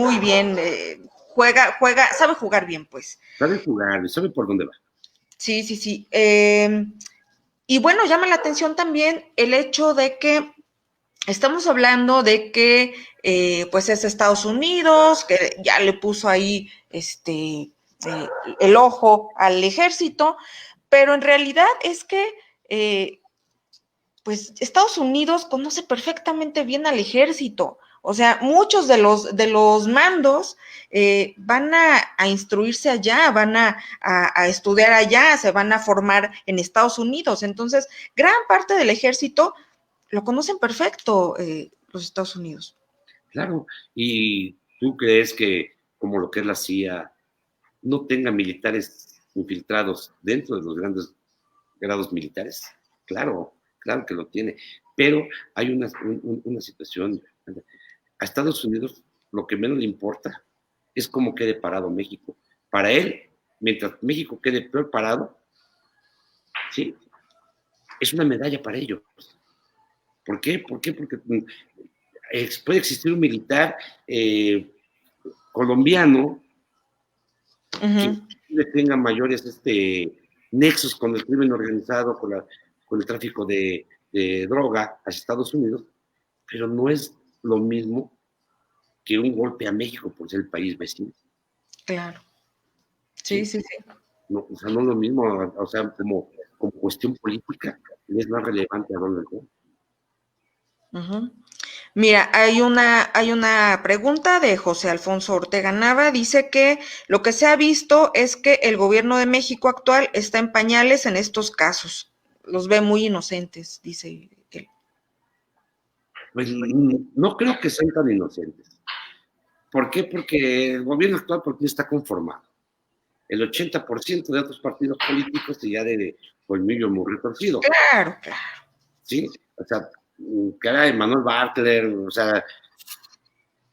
juega, sabe jugar bien, pues. Sabe jugar, sabe por dónde va. Sí. Y bueno, llama la atención también el hecho de que estamos hablando de que pues es Estados Unidos, que ya le puso ahí el ojo al ejército, pero en realidad es que pues Estados Unidos conoce perfectamente bien al ejército. O sea, muchos de los mandos van a instruirse allá, van a estudiar allá, se van a formar en Estados Unidos. Entonces, gran parte del ejército lo conocen perfecto los Estados Unidos. Claro, y tú crees que como lo que es la CIA no tenga militares infiltrados dentro de los grandes grados militares. Claro que lo tiene, pero hay una situación. A Estados Unidos lo que menos le importa es cómo quede parado México. Para él, mientras México quede peor parado, ¿sí? Es una medalla para ellos. ¿Por qué? Porque puede existir un militar colombiano que tenga mayores nexos con el crimen organizado, con el tráfico de droga a Estados Unidos, pero no es lo mismo que un golpe a México por ser el país vecino. Claro. Sí. No, o sea, no es lo mismo, o sea, como cuestión política, es más relevante a Donald Trump. Mira, hay una pregunta de José Alfonso Ortega Nava, dice que lo que se ha visto es que el gobierno de México actual está en pañales en estos casos, los ve muy inocentes, dice él. Pues no creo que sean tan inocentes. ¿Por qué? Porque el gobierno actual porque está conformado. El 80% de otros partidos políticos ya de colmillo muy retorcido. Claro. Sí, o sea, que era Emmanuel Bartler, o sea,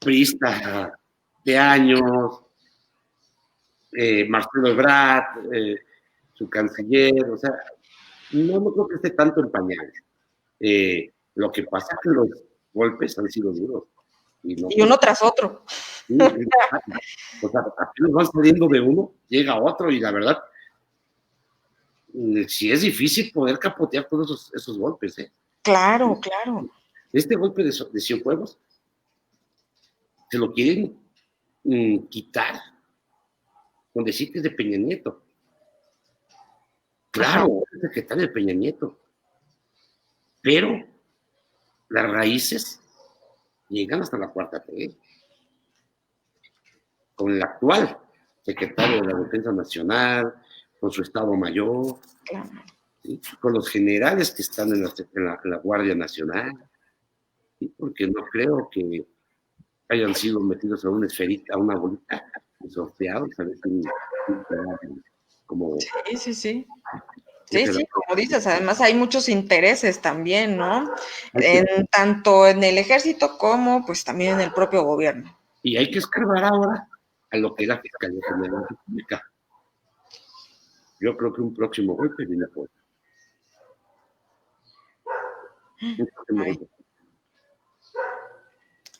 priista de años, Marcelo Ebrard, su canciller, o sea, no creo que esté tanto en pañales. Lo que pasa es que los golpes han sido duros. Y uno tras otro. Sí, o sea, apenas van saliendo de uno, llega otro y la verdad, sí es difícil poder capotear todos esos golpes. Claro. Este golpe de Cienfuegos se lo quieren quitar con decir que es de Peña Nieto. Claro, es el secretario de Peña Nieto. Pero las raíces llegan hasta la 4T. Con el actual secretario de la Defensa Nacional, con su Estado Mayor, ¿sí? Con los generales que están en la Guardia Nacional, ¿sí? Porque no creo que hayan sido metidos a una esferita, a una bolita, y sorteados, ¿sabes? Como... Sí, como dices, además hay muchos intereses también, ¿no? Tanto en el ejército como pues también en el propio gobierno. Y hay que escarbar ahora a lo que es la Fiscalía General de la República. Yo creo que un próximo golpe viene por.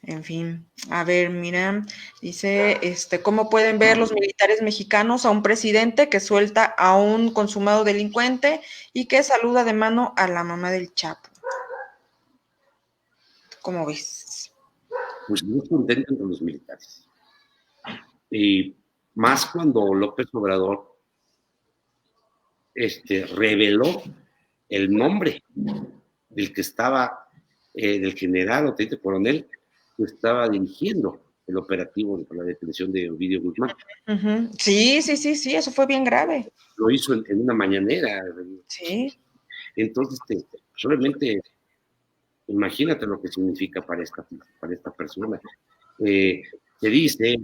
En fin, a ver, mira, dice, ¿cómo pueden ver los militares mexicanos a un presidente que suelta a un consumado delincuente y que saluda de mano a la mamá del Chapo? ¿Cómo ves? pues muy contento entre los militares. Y más cuando López Obrador reveló el nombre del que estaba, del general o teniente coronel que estaba dirigiendo el operativo para la detención de Ovidio Guzmán. Sí, sí, sí, sí, eso fue bien grave. Lo hizo en una mañanera. Sí. Entonces, solamente imagínate lo que significa para esta persona. Se dice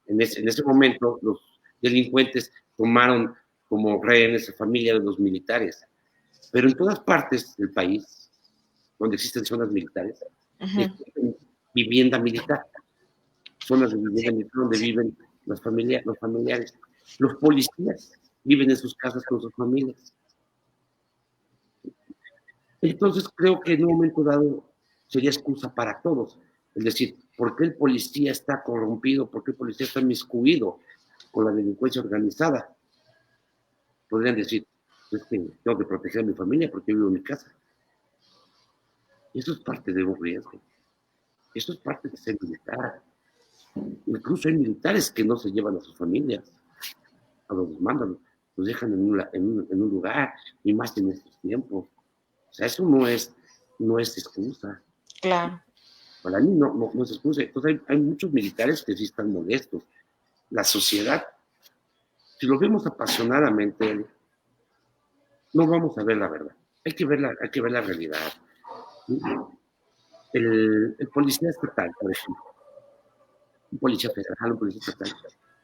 en ese momento los delincuentes tomaron como rehenes a familia de los militares, pero en todas partes del país donde existen zonas militares, existen vivienda militar, zonas de vivienda militar donde viven los familiares. Los policías viven en sus casas con sus familias. Entonces creo que en un momento dado sería excusa para todos. Es decir, ¿por qué el policía está corrompido? ¿Por qué el policía está inmiscuido con la delincuencia organizada? Podrían decir, es que tengo que proteger a mi familia porque vivo en mi casa. Eso es parte de un riesgo. Eso es parte de ser militar. Incluso hay militares que no se llevan a sus familias, a los mandan, los dejan en un lugar, y más en estos tiempos. O sea, eso no es excusa. Claro. Para mí no es excusa. Entonces hay muchos militares que sí están molestos. La sociedad, si lo vemos apasionadamente, no vamos a ver la verdad. Hay que ver la realidad. El policía estatal, por ejemplo, un policía federal, un policía estatal,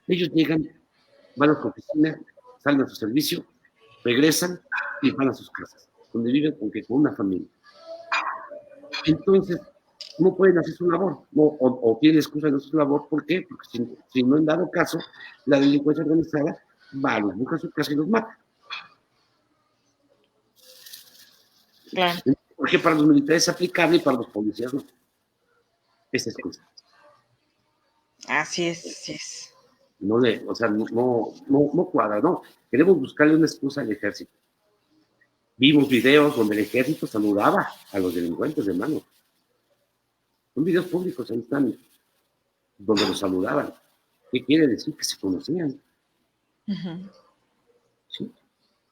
ellos llegan, van a su oficina, salen a su servicio, regresan y van a sus casas, donde viven con una familia. Entonces, no pueden hacer su labor, o tienen excusa de no hacer su labor. ¿Por qué? Porque si no, en dado caso, la delincuencia organizada va, los busca a su casa y los mata. Claro. Porque para los militares es aplicable y para los policías no. Esa excusa. Así es, así es. No cuadra, no. Queremos buscarle una excusa al ejército. Vimos videos donde el ejército saludaba a los delincuentes de mano. Son videos públicos, ahí están, donde los saludaban. ¿Qué quiere decir? Que se conocían. ¿Sí?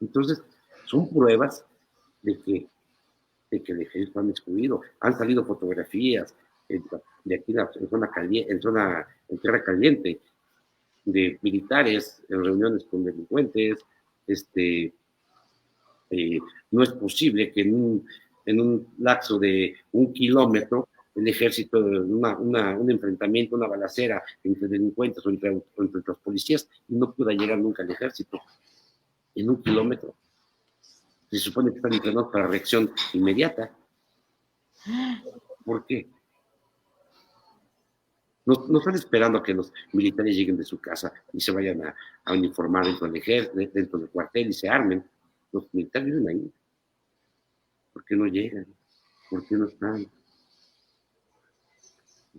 Entonces, son pruebas de que el ejército han excluido. Han salido fotografías de aquí en Tierra Caliente, de militares en reuniones con delincuentes. No es posible que en un lapso de 1 kilómetro el ejército, un enfrentamiento, una balacera entre delincuentes o entre los policías, y no pueda llegar nunca el ejército en 1 kilómetro. Se supone que están entrenados para reacción inmediata. ¿Por qué? No están esperando a que los militares lleguen de su casa y se vayan a uniformar dentro del ejército, dentro del cuartel y se armen. Los militares viven ahí. ¿Por qué no llegan? ¿Por qué no están?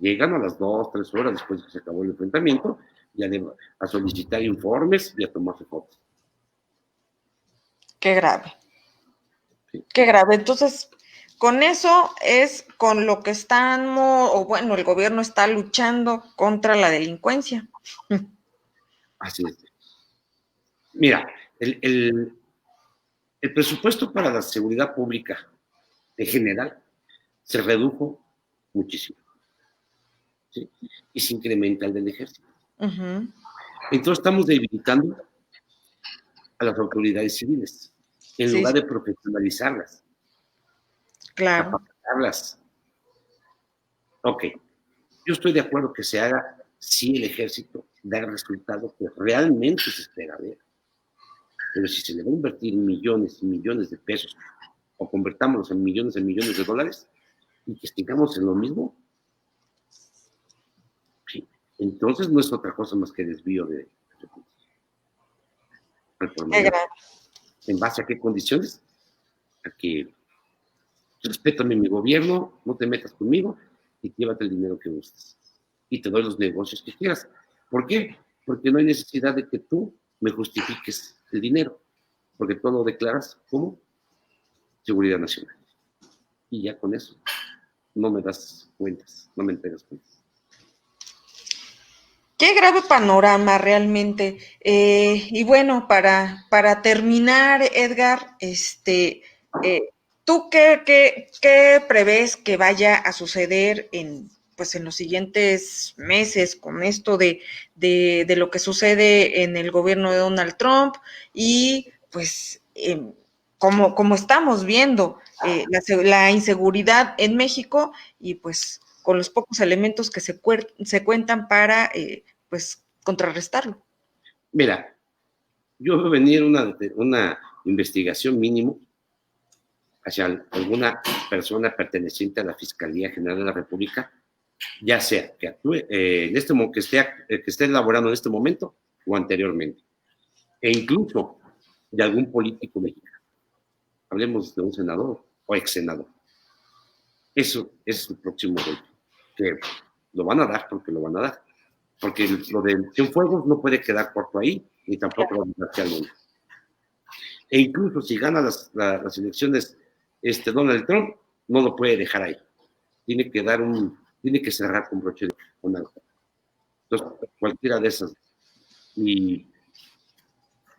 Llegan a las 2, 3 horas después de que se acabó el enfrentamiento y a solicitar informes y a tomarse fotos. Qué grave. Sí. Qué grave. Entonces, con eso es con lo que estamos, o bueno, el gobierno está luchando contra la delincuencia. Así es. Mira, el presupuesto para la seguridad pública en general se redujo muchísimo. ¿Sí? Y se incrementa el del ejército. Entonces estamos debilitando a las autoridades civiles en lugar de profesionalizarlas. Claro. Capacitarlas. Ok, yo estoy de acuerdo que se haga si el ejército da el resultado que realmente se espera ver. Pero si se le va a invertir millones y millones de pesos, o convertámoslos en millones de dólares, y que sigamos en lo mismo, sí, entonces no es otra cosa más que desvío de recursos. ¿En base a qué condiciones? A que respétame mi gobierno, no te metas conmigo y llévate el dinero que gustes. Y te doy los negocios que quieras. ¿Por qué? Porque no hay necesidad de que tú me justifiques el dinero, porque tú lo declaras como seguridad nacional. Y ya con eso no me das cuentas, no me entregas cuentas. Qué grave panorama realmente. Y bueno, para terminar, Edgar, ¿tú qué prevés que vaya a suceder pues en los siguientes meses con esto de lo que sucede en el gobierno de Donald Trump y pues como estamos viendo la inseguridad en México y pues con los pocos elementos que se cuentan para pues contrarrestarlo? Mira, yo veo venir una investigación mínimo hacia alguna persona perteneciente a la Fiscalía General de la República, ya sea que actúe en este que esté elaborando en este momento o anteriormente, e incluso de algún político mexicano. Hablemos de un senador o ex senador. Eso es el próximo golpe, que lo van a dar porque lo van a dar. Porque lo de Cienfuegos no puede quedar corto ahí, ni tampoco va a darse al mundo. E incluso si gana las elecciones Donald Trump, no lo puede dejar ahí. Tiene que cerrar con broche con algo. Entonces, cualquiera de esas. Y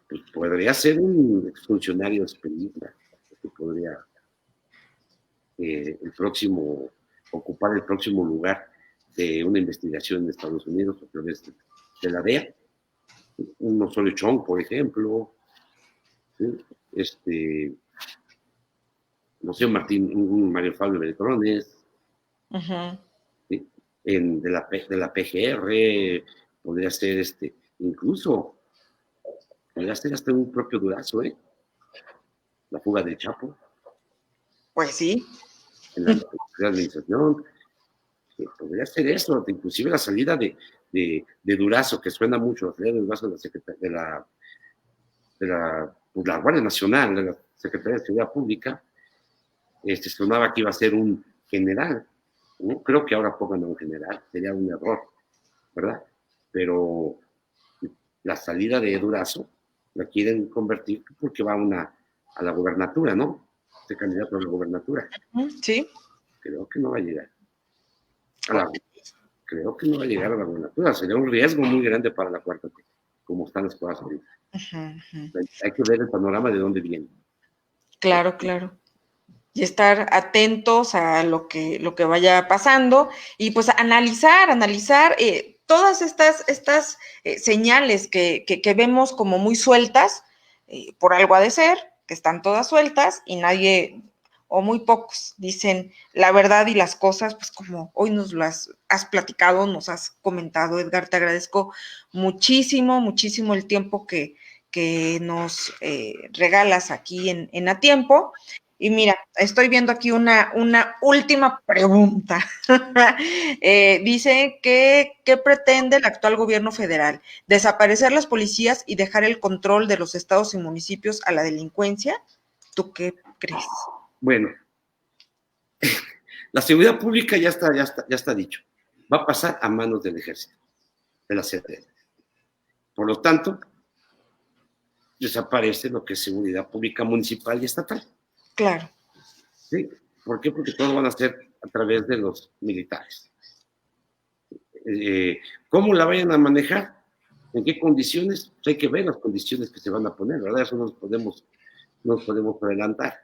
pues, podría ser un exfuncionario de película, que podría ocupar el próximo lugar de una investigación en Estados Unidos a través de la DEA. Un Osorio Chong, por ejemplo, ¿sí? No sé, Mario Fabio Beltrones, ¿sí? De la PGR, podría ser incluso, podría ser hasta un propio Durazo, la fuga del Chapo. Pues sí. En la administración, podría ser eso, inclusive la salida de Durazo, que suena mucho, la salida de Durazo de la Guardia Nacional, de la Secretaría de Seguridad Pública, sonaba que iba a ser un general. No creo que ahora pongan a un general, sería un error, ¿verdad? Pero la salida de Durazo la quieren convertir porque va a la gobernatura, ¿no? Este candidato a la gobernatura. Sí. Creo que no va a llegar. Creo que no va a llegar a la gobernatura. Sería un riesgo muy grande para la cuarta, como están las cosas ahorita. Hay que ver el panorama de dónde viene. Claro, claro. Y estar atentos a lo que vaya pasando y pues analizar todas estas señales que vemos como muy sueltas, por algo ha de ser, que están todas sueltas y nadie o muy pocos dicen la verdad y las cosas, pues como hoy nos las has platicado, nos has comentado, Edgar, te agradezco muchísimo, muchísimo el tiempo que nos regalas aquí en A Tiempo. Y mira, estoy viendo aquí una última pregunta. Dice que, ¿qué pretende el actual gobierno federal? ¿Desaparecer las policías y dejar el control de los estados y municipios a la delincuencia? ¿Tú qué crees? Bueno, la seguridad pública ya está dicho. Va a pasar a manos del ejército, de la CDE. Por lo tanto, desaparece lo que es seguridad pública municipal y estatal. Claro. ¿Sí? ¿Por qué? Porque todos van a ser a través de los militares. ¿Cómo la vayan a manejar? ¿En qué condiciones? Pues hay que ver las condiciones que se van a poner, ¿verdad? Eso no nos podemos adelantar.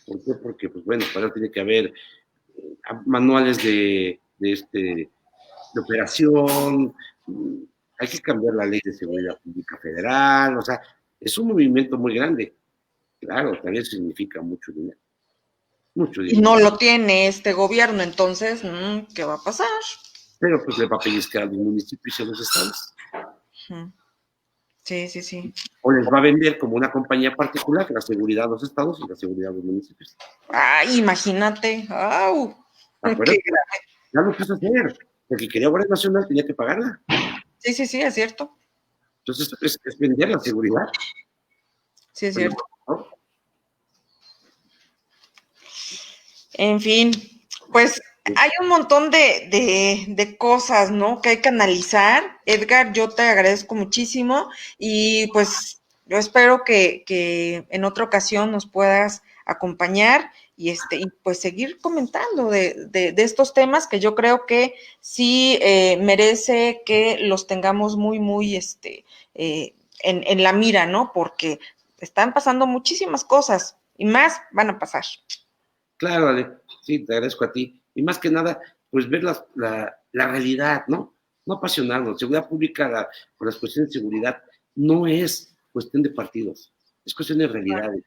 ¿Por qué? Porque, pues bueno, para eso tiene que haber manuales de operación, hay que cambiar la ley de seguridad pública federal, o sea, es un movimiento muy grande. Claro, también significa mucho dinero. Mucho dinero. Y no lo tiene este gobierno, entonces, ¿qué va a pasar? Pero pues le va a pellizcar a los municipios y a los estados. Sí. O les va a vender como una compañía particular la seguridad a los estados y la seguridad a los municipios. Ay, imagínate. ¡Au! Ya lo quiso hacer. El que quería Guardia Nacional tenía que pagarla. Sí, es cierto. Entonces es vender la seguridad. Sí, es cierto. ¿No? En fin, pues hay un montón de cosas, ¿no? Que hay que analizar. Edgar, yo te agradezco muchísimo y pues yo espero que en otra ocasión nos puedas acompañar y pues seguir comentando de estos temas que yo creo que sí merece que los tengamos muy, muy en la mira, ¿no? Porque están pasando muchísimas cosas y más van a pasar. Claro, Ale, sí, te agradezco a ti. Y más que nada, pues ver la realidad, ¿no? No apasionarnos. Seguridad pública, por las cuestiones de seguridad, no es cuestión de partidos, es cuestión de realidades.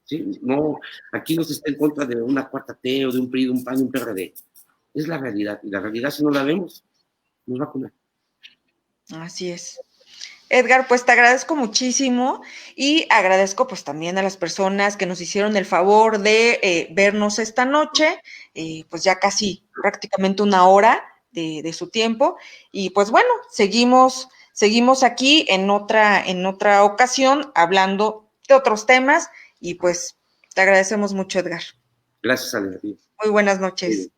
¿Sí? No, aquí no se está en contra de una cuarta T o de un PRI, de un PAN, de un PRD. Es la realidad. Y la realidad, si no la vemos, nos va a comer. Así es. Edgar, pues te agradezco muchísimo y agradezco pues también a las personas que nos hicieron el favor de vernos esta noche, pues ya casi prácticamente una hora de su tiempo y pues bueno, seguimos aquí en otra ocasión hablando de otros temas y pues te agradecemos mucho, Edgar. Gracias, Ale. Muy buenas noches.